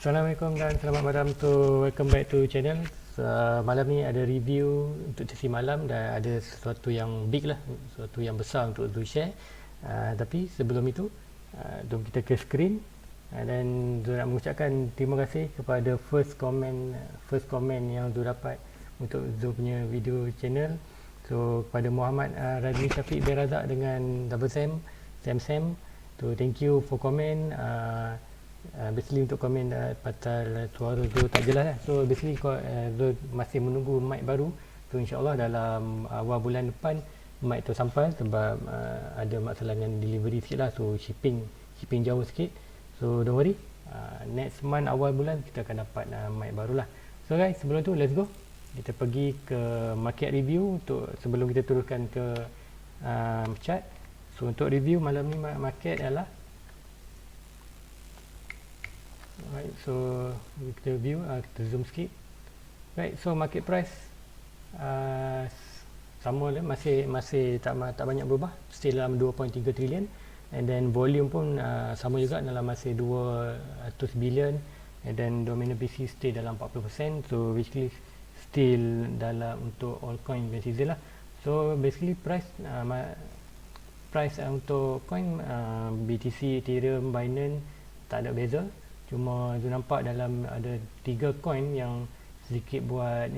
Assalamualaikum dan selamat malam to welcome back to channel. Malam ni ada review untuk sesi malam dan ada sesuatu yang big lah, sesuatu yang besar untuk share. Tapi sebelum itu, jom kita ke screen dan saya nak mengucapkan terima kasih kepada first comment yang tu dapat untuk Zul punya video channel. So kepada Muhammad Razmi Syafiq bin Razak dengan Double Sam. So thank you for comment. Basically untuk komen pasal suara Zul tak jelas lah. So basically Zul masih menunggu mic baru. So insyaAllah dalam awal bulan depan mic tu sampai sebab ada masalah dengan delivery sikit lah. So shipping jauh sikit. So don't worry, next month awal bulan kita akan dapat mic baru lah. So guys, sebelum tu let's go. Kita pergi ke market review untuk sebelum kita teruskan ke chart. So untuk review malam ni market adalah right, so kita view, kita zoom sikit. Right, so market price sama lah, masih tak banyak berubah, still dalam 2.3 trilion. And then volume pun sama juga dalam masih 200 billion. And then dominant PC stay dalam 40%. So basically still dalam untuk all coin basically lah. So basically price untuk coin BTC, Ethereum, Binance tak ada beza. Cuma tu nampak dalam ada 3 coin yang sedikit buat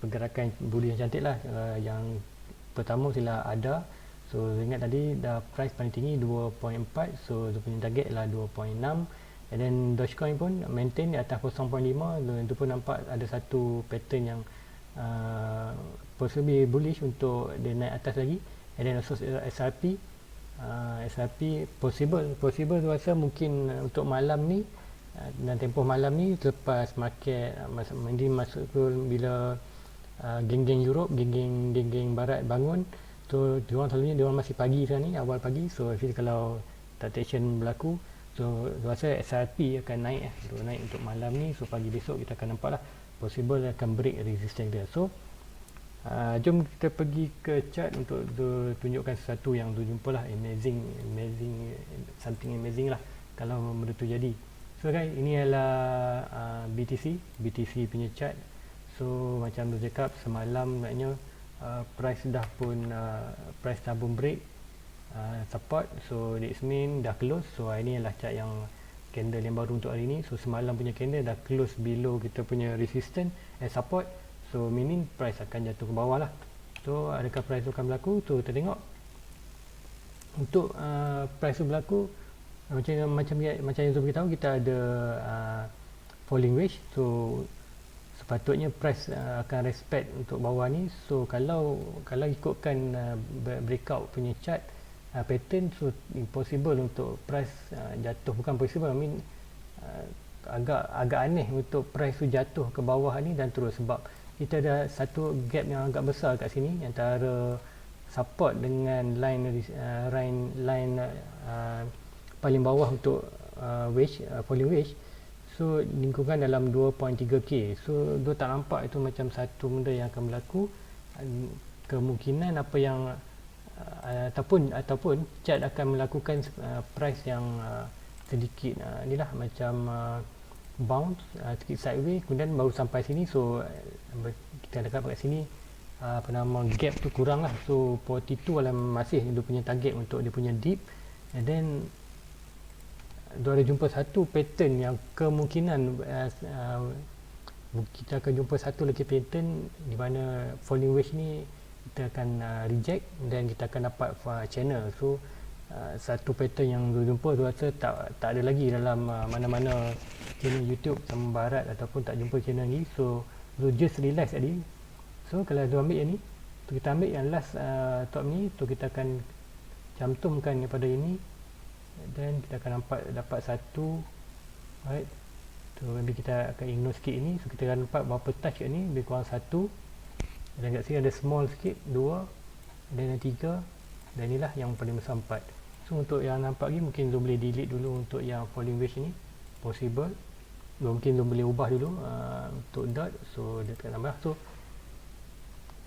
pergerakan bullish yang cantik lah. Yang pertama sila ADA. So ingat tadi dah price paling tinggi 2.4, so dia punya target lah 2.6. And then Dogecoin pun maintain di atas 0.5. Itu pun nampak ada satu pattern yang possibly bullish untuk dia naik atas lagi. And then also SRP possible tu rasa mungkin untuk malam ni dan tempoh malam ni selepas market ini masuk ke bila geng-geng Europe, geng-geng barat bangun. So diorang selalunya diorang masih pagi sekarang ni, awal pagi. So kalau temptation berlaku, so rasa SRP akan naik untuk malam ni. So pagi besok kita akan nampak lah, possible akan break resistance dia. So jom kita pergi ke chart untuk tunjukkan sesuatu yang tu jumpa lah. Amazing, something amazing lah kalau benda tu jadi. So guys, ini adalah BTC punya chart. So macam tu cakap semalam maknanya price dah pun break support. So this mean dah close. So ini adalah chart yang candle yang baru untuk hari ni. So semalam punya candle dah close below kita punya resistance and support. So meaning price akan jatuh ke bawah lah. So adakah price tu akan berlaku? So kita tengok untuk price tu berlaku macam yang Zul beritahu, kita ada falling wedge. So sepatutnya price akan respect untuk bawah ni. So kalau ikutkan breakout punya chart pattern, so impossible untuk price jatuh. Bukan possible, I mean agak aneh untuk price tu jatuh ke bawah ni dan terus, sebab kita ada satu gap yang agak besar kat sini antara support dengan line paling bawah untuk falling wedge. So lingkungan dalam 2.3k. So dia tak nampak itu macam satu benda yang akan berlaku. Kemungkinan apa yang ataupun chart akan melakukan price yang sedikit inilah macam bounce sedikit sideways, kemudian baru sampai sini. So kita dekat kat sini gap tu kurang lah. So 42 lah masih dia punya target untuk dia punya dip. And then dia ada jumpa satu pattern yang kemungkinan kita akan jumpa satu lagi pattern di mana falling wedge ni kita akan reject dan kita akan dapat channel. So satu pattern yang jumpa tu rasa tak ada lagi dalam mana-mana channel YouTube sama barat ataupun tak jumpa channel ni. So just relax tadi. So kalau tu ambil yang ni, tu kita ambil yang last top ni, tu kita akan cantumkan daripada ini dan kita akan dapat satu, right. So maybe kita akan ignore sikit ini. So kita akan dapat berapa touch kat ni, lebih kurang satu. Dan kat sini ada small sikit, 2, dan 3, dan inilah yang paling besar 4. So untuk yang nampak lagi mungkin boleh delete dulu untuk yang falling wedge ni, possible. Mungkin boleh ubah dulu untuk dot. So dia akan tambah.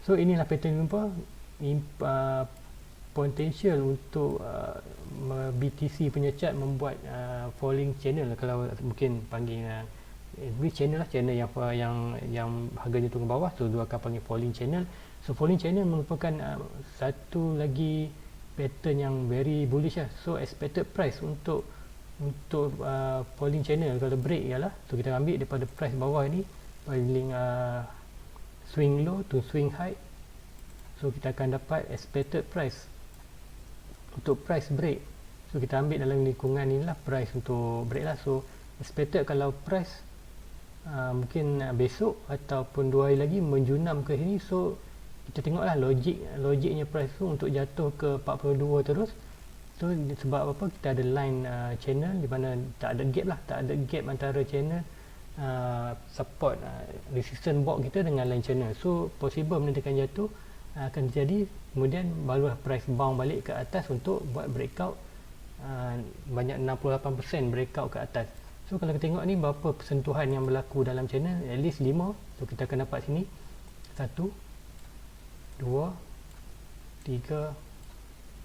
So inilah pattern jumpa. potential untuk BTC punya chart membuat falling channel, kalau mungkin panggil channel lah, channel yang harganya turun ke bawah, so dia akan panggil falling channel. So falling channel merupakan satu lagi pattern yang very bullish lah. So expected price untuk falling channel kalau break ialah, so kita ambil daripada price bawah ni paling swing low to swing high, so kita akan dapat expected price untuk price break. So kita ambil dalam lingkungan ni lah price untuk break lah. So expected kalau price mungkin besok ataupun 2 hari lagi menjunam ke sini, so kita tengoklah logiknya price tu untuk jatuh ke 42 terus. So sebab apa, kita ada line channel di mana tak ada gap antara channel support resistance box kita dengan line channel. So possible benda akan jatuh, akan terjadi, kemudian barulah price bounce balik ke atas untuk buat breakout, banyak 68% breakout ke atas. So kalau kita tengok ni berapa persentuhan yang berlaku dalam channel, at least 5. So kita akan dapat sini 1 2 3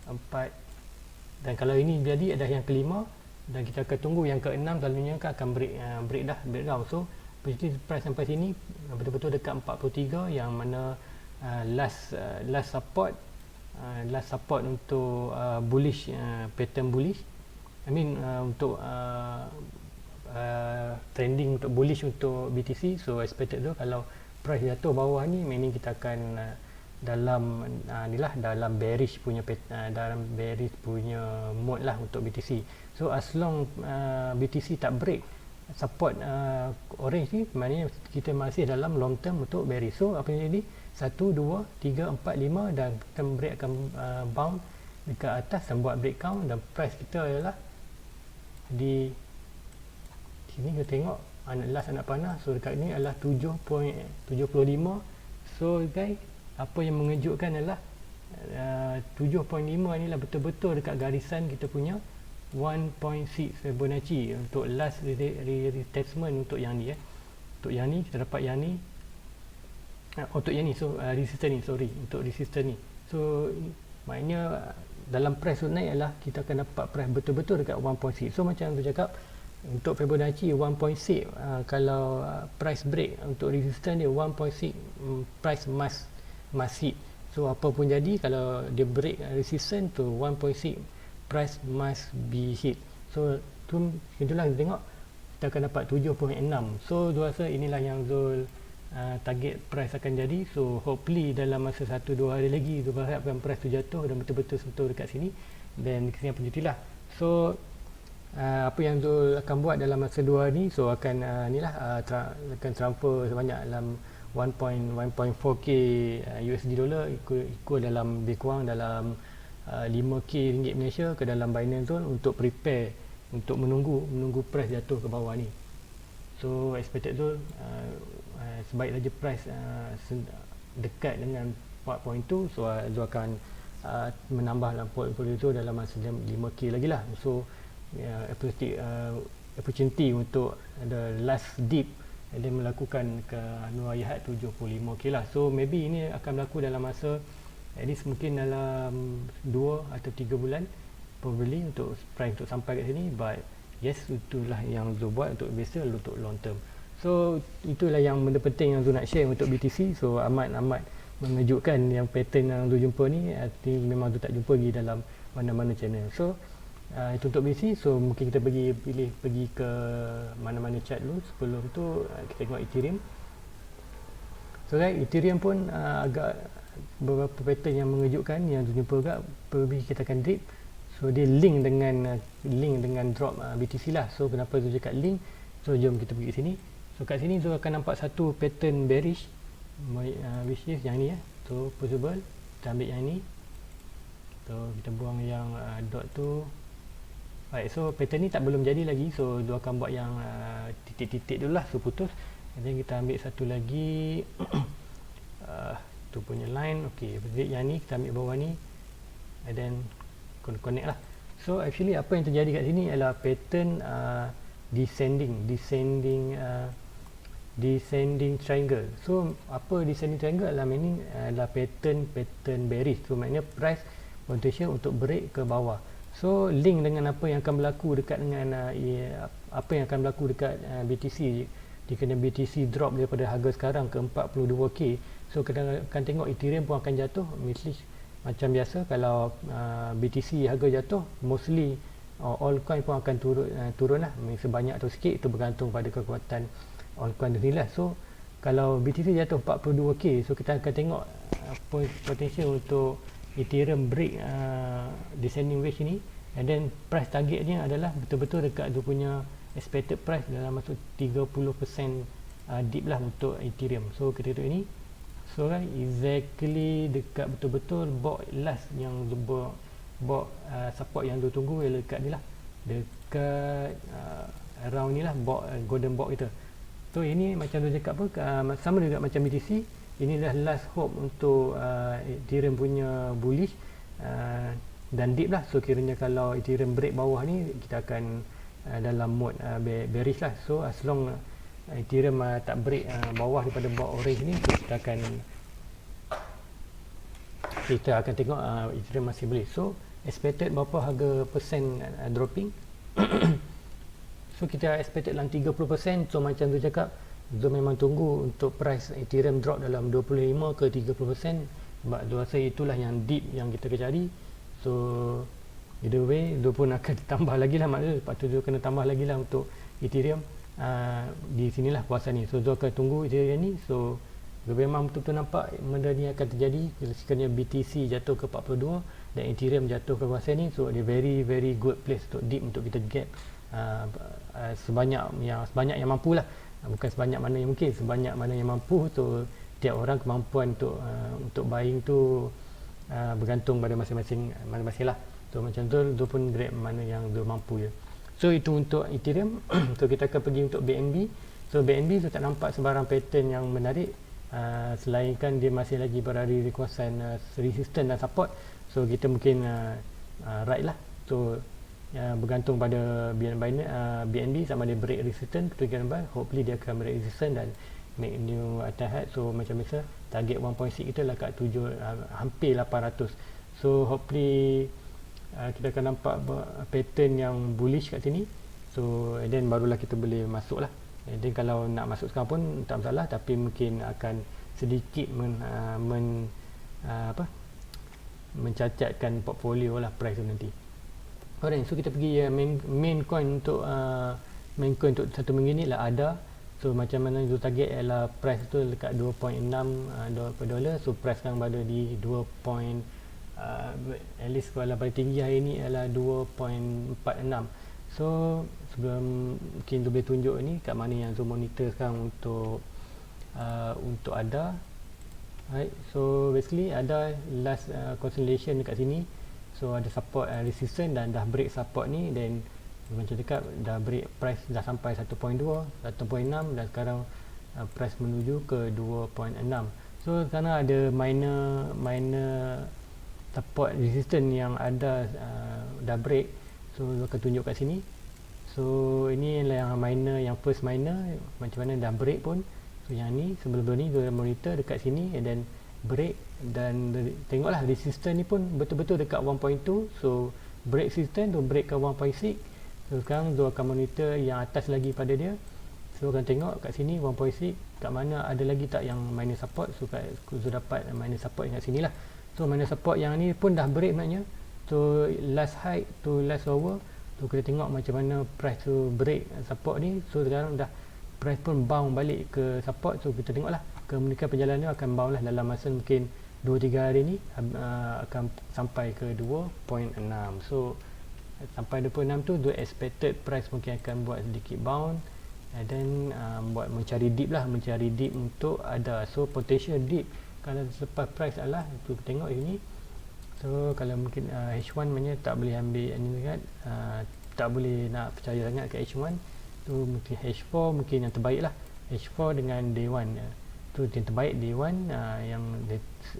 4, dan kalau ini jadi ada yang kelima, dan kita akan tunggu yang keenam, selalunya akan breakdown. So price sampai sini betul-betul dekat 43, yang mana last support untuk bullish, pattern bullish, untuk trending untuk bullish untuk BTC. So expected tu kalau price jatuh bawah ni, meaning kita akan dalam bearish punya mode lah untuk BTC. So as long BTC tak break support orange ni, maknanya kita masih dalam long term untuk bearish. So apa yang jadi 1 2 3 4 5, dan kita break akan bounce dekat atas dan buat breakout, dan price kita ialah di sini. kita tengok anak panah, so dekat ni adalah 7.75. so guys, apa yang mengejutkan adalah 7.5 ni lah betul-betul dekat garisan kita punya 1.6 Fibonacci untuk last retestment untuk yang ni untuk yang ni kita dapat yang ni, untuk yang ni, so resistance ni, untuk resistance ni. So maknanya dalam price naik adalah kita akan dapat price betul-betul dekat 1.6. so macam tu cakap, untuk Fibonacci 1.6, kalau price break untuk resistance dia 1.6, price must hit. So apa pun jadi, kalau dia break resistance tu 1.6, price must be hit. So itulah kita tengok, kita akan dapat 7.6. so Zul rasa inilah yang Zul target price akan jadi. So hopefully dalam masa 1-2 hari lagi Zul harapkan price tu jatuh dan betul-betul sentuh dekat sini, dan kesini pun jadilah. So apa yang Zul akan buat dalam masa 2 hari ni, so akan akan transfer sebanyak dalam 1.4k USD dollar, ikut dalam lebih kurang dalam 5k ringgit Malaysia ke dalam Binance Zone, untuk prepare untuk menunggu price jatuh ke bawah ni. So expected Zul sebaik saja price dekat dengan 4.2, so Zul akan menambah dalam portfolio tu dalam masa 5k lagi lah. So opportunity untuk ada last dip dia melakukan ke Nur Ayat 75k lah. So maybe ini akan berlaku dalam masa at least mungkin dalam 2 atau 3 bulan probably untuk price untuk sampai kat sini. But yes, itulah yang Zul buat untuk biasa untuk long term. So itulah yang benda penting yang Zul nak share untuk BTC. So amat mengejutkan yang pattern yang Zul jumpa ni, memang Zul tak jumpa lagi dalam mana-mana channel. So itu untuk BTC. So mungkin kita pergi ke mana-mana chart dulu. Sebelum tu kita tengok Ethereum. So right, Ethereum pun agak beberapa pattern yang mengejutkan yang tu jumpa agak lebih kita akan drip. So dia link dengan drop BTC lah. So kenapa tu cakap link? So jom kita pergi ke sini. So kat sini tu akan nampak satu pattern bearish, which is yang ni So possible kita ambil yang ni. So kita buang yang dot tu. Baik, so pattern ni belum jadi lagi. So dia akan buat yang titik-titik dulu lah, so putus. And then kita ambil satu lagi tu punya line. Ok, yang ni kita ambil bawah ni, and then connect lah. So actually apa yang terjadi kat sini adalah pattern descending triangle. So apa descending triangle adalah pattern bearish. So maknanya price potential untuk break ke bawah. So link dengan apa yang akan berlaku dekat dengan apa yang akan berlaku dekat BTC jika BTC drop daripada harga sekarang ke 42k. So kita akan tengok Ethereum pun akan jatuh. Mostly macam biasa kalau BTC harga jatuh, mostly altcoin pun akan turun lah, sebanyak atau sikit itu bergantung pada kekuatan altcoin sendiri lah. So kalau BTC jatuh 42k, so kita akan tengok potential untuk Ethereum break descending wedge ni, and then price targetnya adalah betul-betul dekat dia punya expected price dalam masuk 30% dip lah untuk Ethereum. So kita tengok ini, so kan exactly dekat betul-betul box last yang box support yang dia tunggu ialah dekat ni lah, dekat around ni lah, box golden box kita. So ini macam dia cakap apa, sama juga macam BTC, ini dah last hope untuk Ethereum punya bullish dan dip lah. So kiranya kalau Ethereum break bawah ni, kita akan dalam mode bearish lah. So as long Ethereum tak break bawah daripada box orange ni, kita akan tengok Ethereum masih boleh. So expected berapa harga persen dropping so kita expected dalam 30%. So macam tu cakap, so memang tunggu untuk price Ethereum drop dalam 25 ke 30%, sebab tu rasa itulah yang deep yang kita cari. So either way, dia pun akan tambah lagi lah, maknanya lepas tu dia kena tambah lagi lah untuk Ethereum di sinilah kawasan ni. So dia akan tunggu Ethereum ni. So dia memang betul-betul nampak benda ni akan terjadi sekiranya BTC jatuh ke 42 dan Ethereum jatuh ke kawasan ni. So dia very very good place untuk deep, untuk kita get sebanyak yang mampu lah, bukan sebanyak mana yang mungkin, sebanyak mana yang mampu. So tiap orang kemampuan untuk buying tu bergantung pada masing-masing lah. So macam tu pun grab mana yang dia mampu je. So itu untuk Ethereum. So kita akan pergi untuk BNB. So BNB tu tak nampak sebarang pattern yang menarik, selainkan dia masih lagi berada di kawasan resistance dan support. So kita mungkin right lah. So bergantung pada BNB sama dia break resistance tu kan, hopefully dia akan break resistance dan make new high. So macam biasa target 1.6 kita lah kat 7, hampir 800. So hopefully kita akan nampak pattern yang bullish kat sini. So and then barulah kita boleh masuk lah. And then kalau nak masuk sekarang pun tak masalah, tapi mungkin akan sedikit mencacatkan portfolio lah price tu nanti. Alright, so kita pergi main coin untuk satu minggu ni lah ADA. So macam mana tu target ialah price tu dekat 2.6 per dolar. So price sekarang berada di 2. At least kalau paling tinggi hari ni ialah 2.46. So sebelum mungkin tu boleh tunjuk ni kat mana yang Zoom monitor sekarang untuk ADA. Right, so basically ada last consolidation dekat sini. So ada support resistance dan dah break support ni, dan macam cakap dah break price, dah sampai 1.2, 1.6 dan sekarang price menuju ke 2.6. So sekarang ada minor support resistance yang ada dah break. So akan tunjuk kat sini. So ini adalah yang minor, yang first minor, macam mana dah break pun. So yang ni sebelum ni dia monitor dekat sini and then break, dan tengoklah resistance ni pun betul-betul dekat 1.2. So break resistance tu break ke 1.6. So sekarang dia akan monitor yang atas lagi pada dia. So akan tengok kat sini 1.6 kat mana ada lagi tak yang minor support. So dapat minor support kat sini lah. So minor support yang ni pun dah break maknanya. So last high to last lower. So kita tengok macam mana price tu break support ni. So sekarang dah price pun bounce balik ke support. So kita tengoklah kemungkinan perjalanan dia akan bounce lah dalam masa mungkin 2-3 hari ni akan sampai ke 2.6. So sampai 26 tu the expected price mungkin akan buat sedikit bounce and then buat mencari dip untuk ada. So potential dip kalau selepas price adalah tu tengok ini. So kalau mungkin H1 maknanya tak boleh ambil ini dekat, tak boleh nak percaya sangat ke H1 tu. Mungkin H4 mungkin yang terbaik lah, H4 dengan day 1 tu yang terbaik. Day 1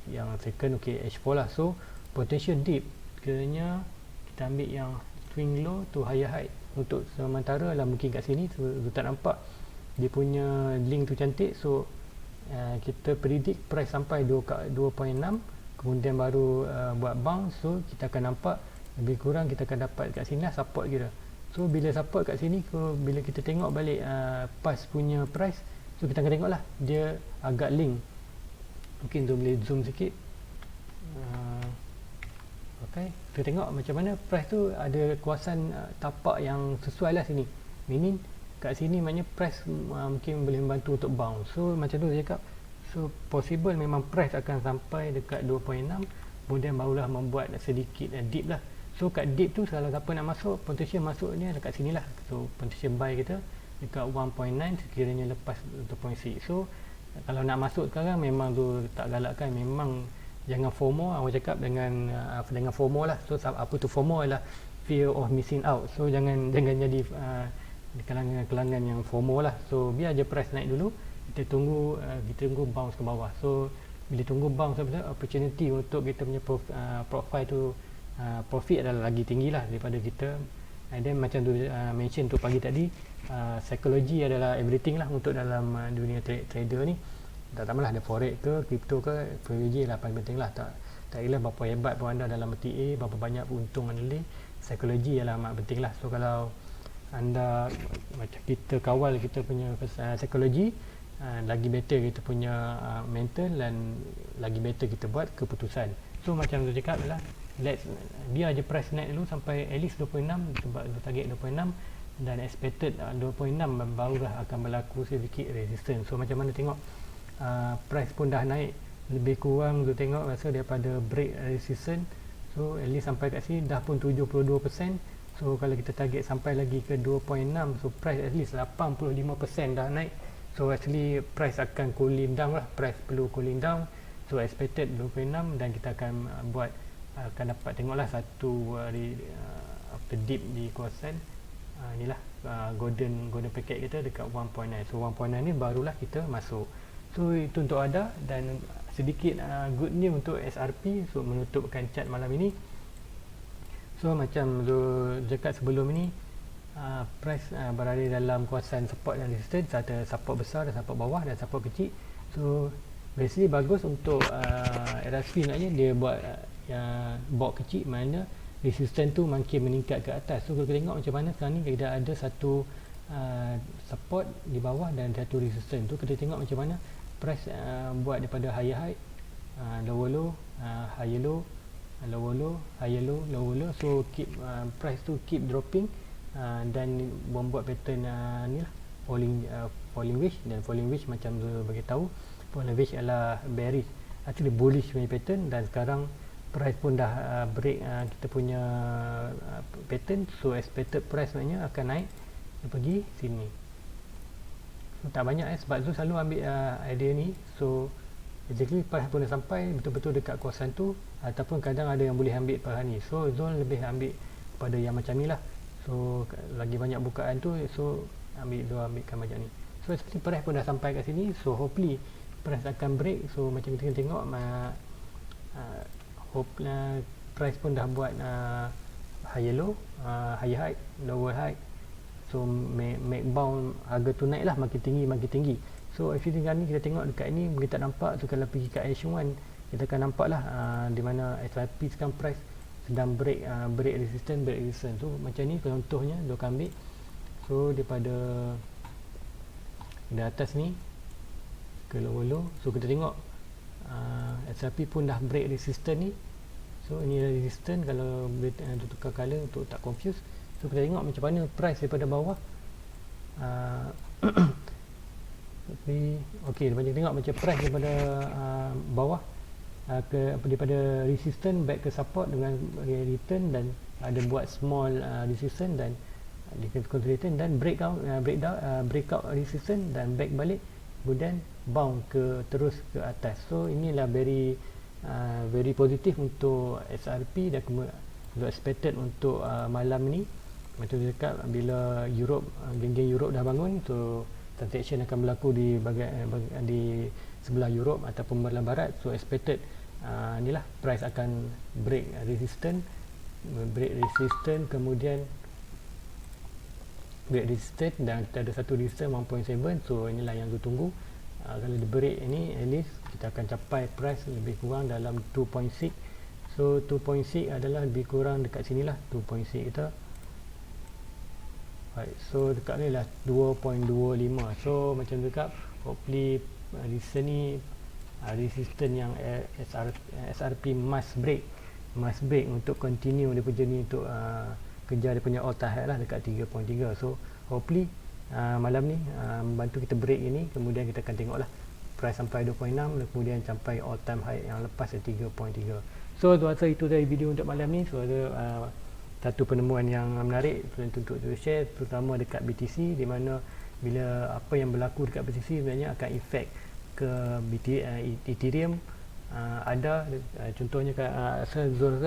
yang second okey H4 lah. So potential dip kiranya kita ambil yang swing low to higher high untuk sementara lah mungkin kat sini. So tak nampak dia punya link tu cantik. So kita predict price sampai 2.6 kemudian baru buat bounce. So kita akan nampak lebih kurang kita akan dapat kat sini lah support kita. So bila support kat sini, bila kita tengok balik past punya price, so kita akan tengok lah dia agak link. Mungkin tu boleh zoom sikit. Okay, kita tengok macam mana price tu ada kawasan tapak yang sesuai lah sini. Meaning kat sini maknanya price mungkin boleh membantu untuk bounce. So macam tu saya cakap, so possible memang price akan sampai dekat 2.6, kemudian barulah membuat sedikit dip lah. So kat dip tu kalau siapa nak masuk, potential masuknya dekat sini lah. So potential buy kita dekat 1.9 sekiranya lepas 2.6. So kalau nak masuk sekarang memang tu tak galakkan, memang jangan FOMO. Aku cakap dengan FOMO lah. So apa tu FOMO adalah fear of missing out. So jangan jadi di kalangan yang FOMO lah. So biar je price naik dulu, kita tunggu bounce ke bawah. So bila tunggu bounce, opportunity untuk kita punya profile tu profit adalah lagi tinggi lah daripada kita. And then macam tu mention tu pagi tadi, psikologi adalah everything lah untuk dalam dunia trader ni. Tak masalah ada forex ke crypto ke, psikologi lah paling penting lah. Tak kira berapa hebat pun anda dalam TA, berapa banyak untung anda beli, psikologi ialah amat penting lah. So kalau anda macam kita kawal kita punya psikologi, lagi better kita punya mental, dan lagi better kita buat keputusan. So macam tu cakap lah, biar je price naik dulu sampai at least 2.6, sebab target 2.6 dan expected 2.6 barulah akan berlaku sedikit resistance. So macam mana tengok price pun dah naik lebih kurang tu tengok rasa daripada break resistance. So at least sampai kat sini dah pun 72%. So kalau kita target sampai lagi ke 2.6, so price at least 85% dah naik. So actually price akan cooling down lah, price perlu cooling down. So expected 2.6, dan kita akan akan dapat tengoklah satu dip di kawasan inilah golden packet kita dekat 1.9. So 1.9 ni barulah kita masuk. So itu untuk ada, dan sedikit good news untuk SRP. So menutupkan chart malam ini, so macam dekat sebelum ini price berada dalam kawasan support dan resistance. Ada support besar dan support bawah dan support kecil. So basically bagus untuk RSP naknya dia buat box kecil, mana resistance tu makin meningkat ke atas. So kalau kita tengok macam mana sekarang ni, kita ada satu support di bawah dan satu resistance tu. Kita tengok macam mana price buat daripada higher high, lower low, higher low, lower low, higher low, lower low. So keep price tu keep dropping, dan membuat pattern ni lah, falling wedge. Dan falling wedge macam tu bagi tahu, falling wedge adalah bearish, actually bullish punya pattern. Dan sekarang price pun dah break kita punya pattern. So expected price maknanya akan naik dia pergi sini. So, tak banyak sebab tu selalu ambil idea ni. So basically price pun dah sampai betul-betul dekat kawasan tu, ataupun kadang ada yang boleh ambil perlahan ni. So zone lebih ambil pada yang macam ni lah. So lagi banyak bukaan tu, so ambilkan macam ni. So seperti price pun dah sampai kat sini. So hopefully price akan break. So macam kita tengok price pun dah buat higher low, higher high, lower high. So make bound harga tu naik lah, makin tinggi. So if tinggal ni kita tengok dekat ni kita tak nampak. So kalau pergi kat H1 kita akan nampak lah di mana SRP sekarang price sedang break resistance. So macam ni contohnya dia akan ambil. So daripada di atas ni ke lower low. So kita tengok SRP pun dah break resistance ni. So ini adalah resistance. Kalau boleh tukar color untuk tak confuse. So kita tengok macam mana price daripada bawah. Okey, kita tengok macam price daripada bawah daripada resistance back ke support dengan return, dan ada buat small resistance dan return, dan breakout resistance dan back balik, kemudian bounce terus ke atas. So inilah very positif untuk SRP, dan kemudian expected untuk malam ni. Macam tu cakap, bila geng-geng Europe dah bangun, so transaction akan berlaku di sebelah Europe ataupun belah barat. So expected inilah price akan break resistance, kemudian break resistance, dan kita ada satu resistance 1.7. so inilah yang kita tunggu. kalau dia break ini, at least kita akan capai price lebih kurang dalam 2.6. so 2.6 adalah lebih kurang dekat sini lah 2.6 kita. Right, so dekat ni lah 2.25. so macam tu kak, hopefully resistance ni resistance yang SRP must break untuk continue dia punya ni, untuk kejar dia punya all time high lah dekat 3.3. so hopefully malam ni membantu kita break ini, kemudian kita akan tengok lah price sampai 2.6 dan kemudian sampai all time high yang lepas 3.3. so tu rasa itu dari video untuk malam ni. So ada satu penemuan yang menarik untuk share, terutama dekat BTC, di mana bila apa yang berlaku dekat BTC sebenarnya akan efek ke Ethereum. Ada contohnya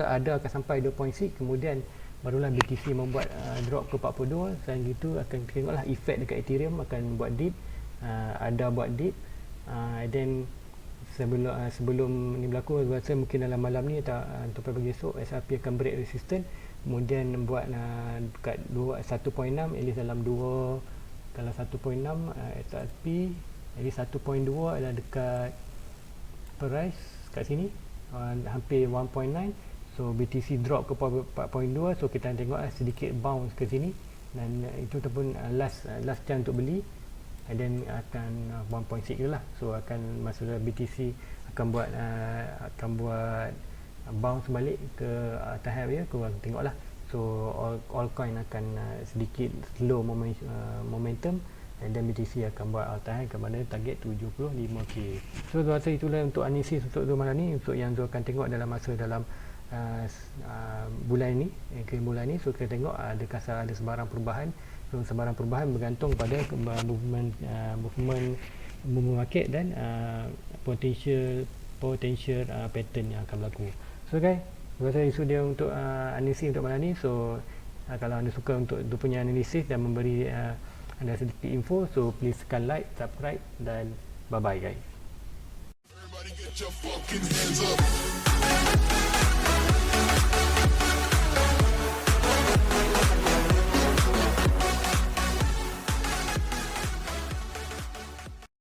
ada akan sampai 2.6, kemudian barulah BTC membuat drop ke 42. Selain itu akan tengoklah efek dekat Ethereum akan buat dip, ada buat dip, then sebelum ni berlaku, saya rasa mungkin dalam malam ni atau pagi esok SRP akan break resistance, kemudian buat dekat 1.6, at least dalam 2, kalau 1.6 SRP at least 1.2 adalah dekat price kat sini, hampir 1.9. so BTC drop ke 4.2, so kita tengok sedikit bounce ke sini, dan itu ataupun last chance untuk beli, and then akan 1.6 je lah. So akan masa BTC akan buat bounce balik ke tahap dia, korang tengok lah. So all coin akan sedikit slow momentum, and then BTC akan buat all time high kepada target 75k. so tu rasa itulah untuk analisis untuk malam ni, untuk yang tu akan tengok dalam masa dalam bulan ini, bulan ni. So kita tengok adakah ada sebarang perubahan. So sebarang perubahan bergantung pada movement market dan potential pattern yang akan berlaku. So guys, rasa itu dia untuk analisis untuk malam ni. So kalau anda suka untuk punya analisis dan memberi anda sedikit info, so please tekan like, subscribe, dan bye bye guys. Everybody get your fucking hands up.